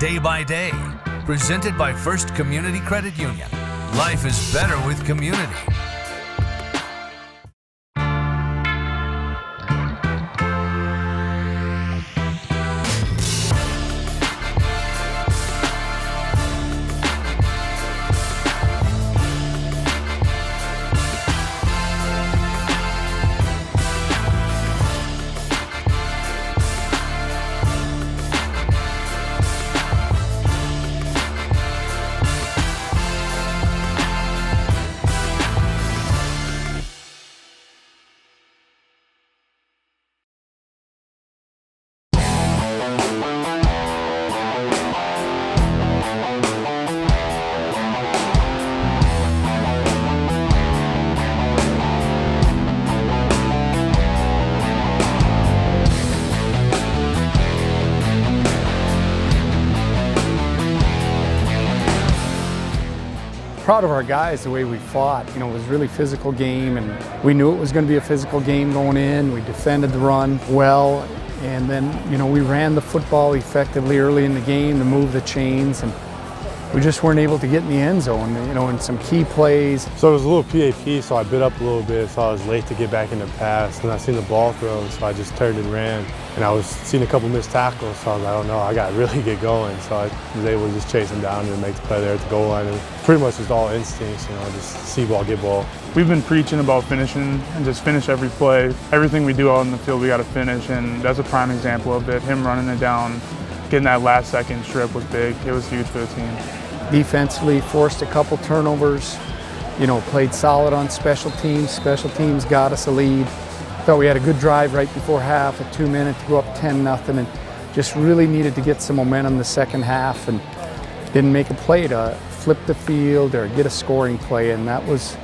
day by day. Presented by First Community Credit Union. Life is better with community. Proud of our guys, the way we fought. You know, it was a really physical game, and we knew it was going to be a physical game going in. We defended the run well, and then, you know, we ran the football effectively early in the game to move the chains, and we just weren't able to get in the end zone, you know, in some key plays. So it was a little PAP, so I bit up a little bit, so I was late to get back into pass, and I seen the ball thrown, so I just turned and ran. And I was seeing a couple missed tackles, so I was like, oh no, I got to really get going. So I was able to just chase him down and make the play there at the goal line. And pretty much just all instincts, you know, just see ball, get ball. We've been preaching about finishing and just finish every play. Everything we do out on the field, we got to finish, and that's a prime example of it. Him running it down, getting that last second strip was big. It was huge for the team. Defensively, forced a couple turnovers, you know, played solid on special teams. Special teams got us a lead. Thought we had a good drive right before half, a 2 minute to go up 10-0, and just really needed to get some momentum the second half, and didn't make a play to flip the field or get a scoring play, and that was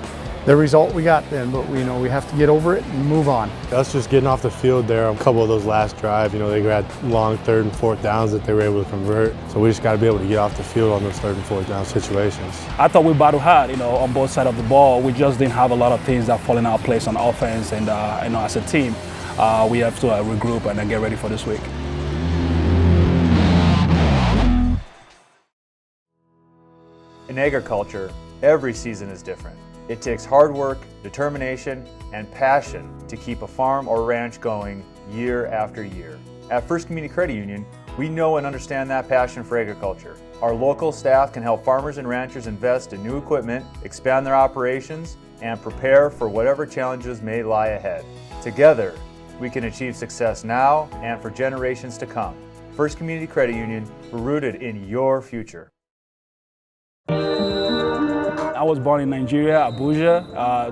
the result we got then. But we know we have to get over it and move on. Us just getting off the field there, a couple of those last drives, you know, they had long 3rd and 4th downs that they were able to convert. So we just got to be able to get off the field on those 3rd and 4th down situations. I thought we battled hard, you know, on both sides of the ball. We just didn't have a lot of things that fall in our place on offense, and you know, as a team, we have to regroup and then get ready for this week. In agriculture, every season is different. It takes hard work, determination, and passion to keep a farm or ranch going year after year. At First Community Credit Union, we know and understand that passion for agriculture. Our local staff can help farmers and ranchers invest in new equipment, expand their operations, and prepare for whatever challenges may lie ahead. Together, we can achieve success now and for generations to come. First Community Credit Union, we're rooted in your future. I was born in Nigeria, Abuja,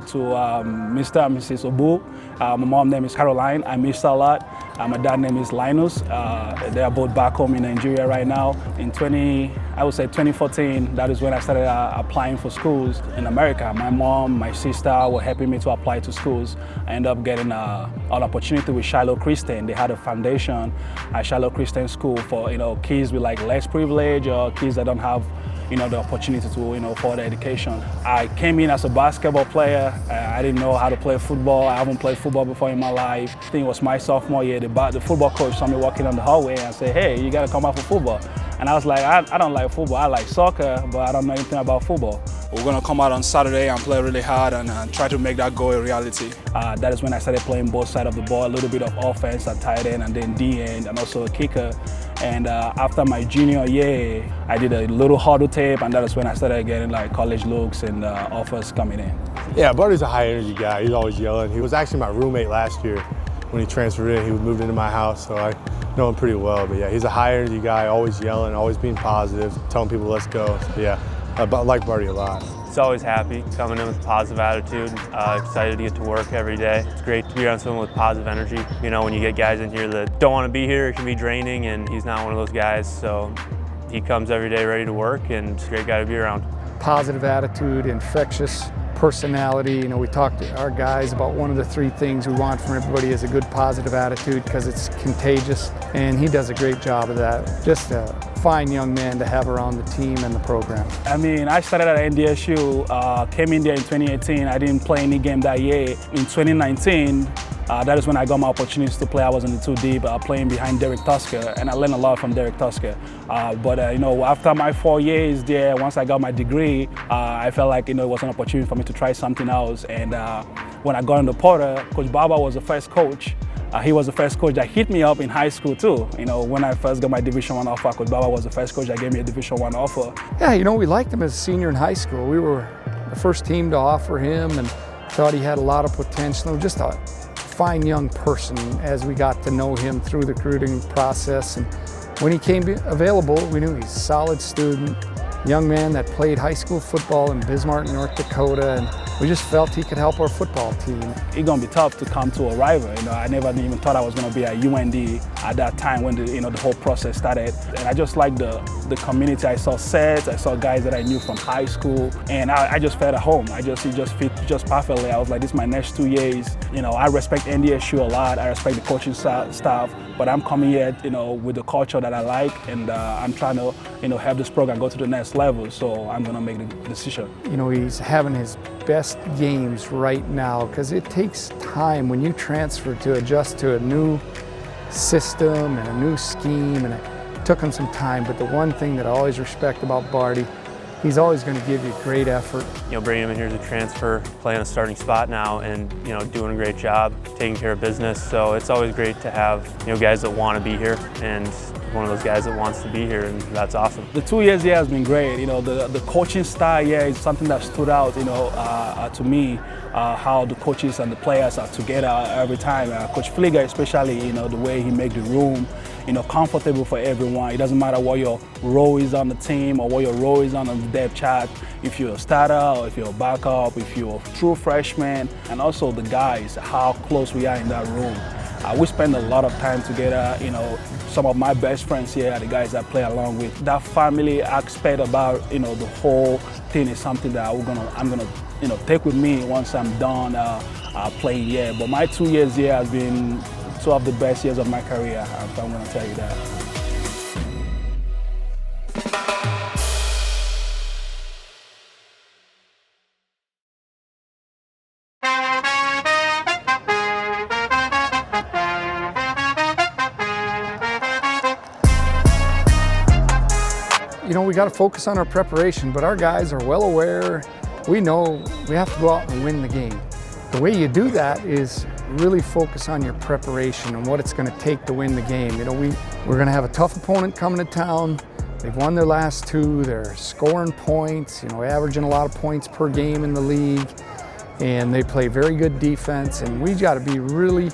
to Mr. and Mrs. Ogbu. My mom's name is Caroline. I miss her a lot. My dad's name is Linus. They are both back home in Nigeria right now. In 2014, that is when I started applying for schools in America. My mom, my sister were helping me to apply to schools. I ended up getting an opportunity with Shiloh Christian. They had a foundation at Shiloh Christian School for, you know, kids with like less privilege or kids that don't have, you know, the opportunity to, you know, further education. I came in as a basketball player. I didn't know how to play football. I haven't played football before in my life. I think it was my sophomore year. The football coach saw me walking on the hallway and said, hey, you gotta come out for football. And I was like, I don't like football. I like soccer, but I don't know anything about football. We're gonna come out on Saturday and play really hard and try to make that goal a reality. That is when I started playing both sides of the ball, a little bit of offense at tight end and then D end and also a kicker. And after my junior year, I did a little huddle tape, and that is when I started getting like college looks and offers coming in. Yeah, Barty's a high energy guy. He's always yelling. He was actually my roommate last year when he transferred in. He moved into my house, so I know him pretty well. But yeah, he's a high energy guy, always yelling, always being positive, telling people let's go. So yeah, I like Barty a lot. He's always happy, coming in with a positive attitude, excited to get to work every day. It's great to be around someone with positive energy. You know, when you get guys in here that don't want to be here, it can be draining, and he's not one of those guys. So he comes every day ready to work, and it's a great guy to be around. Positive attitude, infectious personality. You know, we talked to our guys about one of the 3 things we want from everybody is a good positive attitude because it's contagious, and he does a great job of that. Just a fine young man to have around the team and the program. I mean, I started at NDSU, came in there in 2018. I didn't play any game that year. In 2019, That is when I got my opportunities to play. I was in the 2 deep, playing behind Derek Tusker, and I learned a lot from Derek Tusker. But you know, after my 4 years there, once I got my degree, I felt like, you know, it was an opportunity for me to try something else. And when I got into Porter, Coach Baba was the first coach. He was the first coach that hit me up in high school too. You know, when I first got my Division I offer, Coach Baba was the first coach that gave me a Division I offer. Yeah, you know, we liked him as a senior in high school. We were the first team to offer him and thought he had a lot of potential. He was just a fine young person as we got to know him through the recruiting process. And when he came available, we knew he's a solid student, young man that played high school football in Bismarck, North Dakota, and we just felt he could help our football team. It's gonna be tough to come to a rival. You know, I never even thought I was gonna be at UND at that time when the whole process started. And I just like the community. I saw sets, I saw guys that I knew from high school, and I just felt at home. It just fit just perfectly. I was like, this is my next 2 years. You know, I respect NDSU a lot. I respect the coaching staff, but I'm coming here, you know, with the culture that I like, and I'm trying to, you know, have this program go to the next level. So I'm gonna make the decision. You know, he's having his best games right now because it takes time when you transfer to adjust to a new system and a new scheme, and it took him some time. But the one thing that I always respect about Barty, he's always going to give you great effort. You know, bringing him in here as a transfer, playing a starting spot now, and you know, doing a great job, taking care of business. So it's always great to have, you know, guys that want to be here, and one of those guys that wants to be here, and that's awesome. The 2 years here has been great. You know, the coaching style here is something that stood out, you know, to me, how the coaches and the players are together every time. Coach Fliger especially, you know, the way he makes the room, you know, comfortable for everyone. It doesn't matter what your role is on the team or what your role is on the depth chart. If you're a starter or if you're a backup, if you're a true freshman, and also the guys, how close we are in that room. We spend a lot of time together. You know, some of my best friends here are the guys that play along with. That family aspect about, you know, the whole thing is something that I'm gonna, you know, take with me once I'm done playing here. But my 2 years here has been 2 of the best years of my career. I'm gonna tell you that. You know, we got to focus on our preparation, but our guys are well aware. We know we have to go out and win the game. The way you do that is really focus on your preparation and what it's going to take to win the game. You know, we're going to have a tough opponent coming to town. They've won their last 2. They're scoring points, you know, averaging a lot of points per game in the league, and they play very good defense. And we got to be really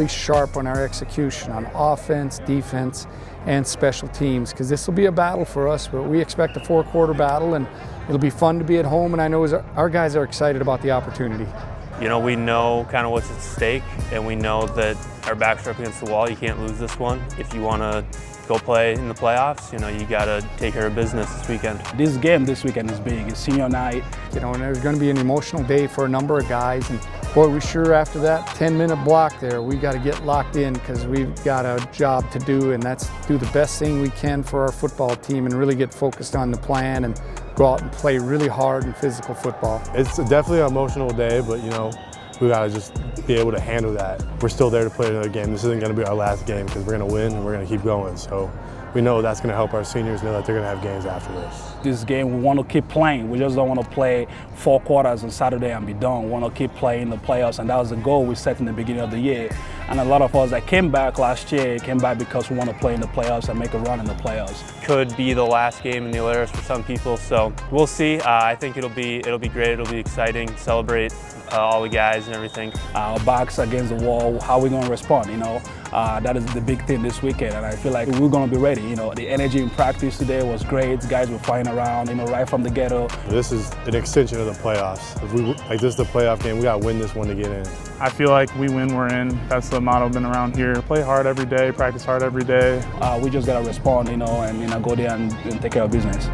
sharp on our execution on offense, defense, and special teams, because this will be a battle for us, but we expect a 4-quarter battle, and it'll be fun to be at home, and I know our guys are excited about the opportunity. You know, we know kind of what's at stake, and we know that our backs are up against the wall. You can't lose this one. If you want to go play in the playoffs, you know, you got to take care of business this weekend. This game this weekend is big. It's senior night. You know, and there's going to be an emotional day for a number of guys, and boy, we sure after that 10-minute block there, we got to get locked in because we've got a job to do, and that's do the best thing we can for our football team and really get focused on the plan and go out and play really hard and physical football. It's definitely an emotional day, but you know, we got to just be able to handle that. We're still there to play another game. This isn't going to be our last game because we're going to win and we're going to keep going. So we know that's going to help our seniors know that they're going to have games after this. This game, we want to keep playing. We just don't want to play 4 quarters on Saturday and be done. We want to keep playing the playoffs, and that was the goal we set in the beginning of the year. And a lot of us that came back last year came back because we want to play in the playoffs and make a run in the playoffs. Could be the last game in the Alaris for some people, so we'll see. I think it'll be great. It'll be exciting. Celebrate all the guys and everything. Our backs against the wall. How are we going to respond? You know, that is the big thing this weekend, and I feel like we're going to be ready. You know, the energy in practice today was great. Guys were flying around, you know, right from the ghetto. This is an extension of the playoffs. If we like, this is the playoff game. We got to win this one to get in. I feel like we win, we're in. That's the motto been around here. Play hard every day, practice hard every day. We just got to respond, you know, and go there and take care of business.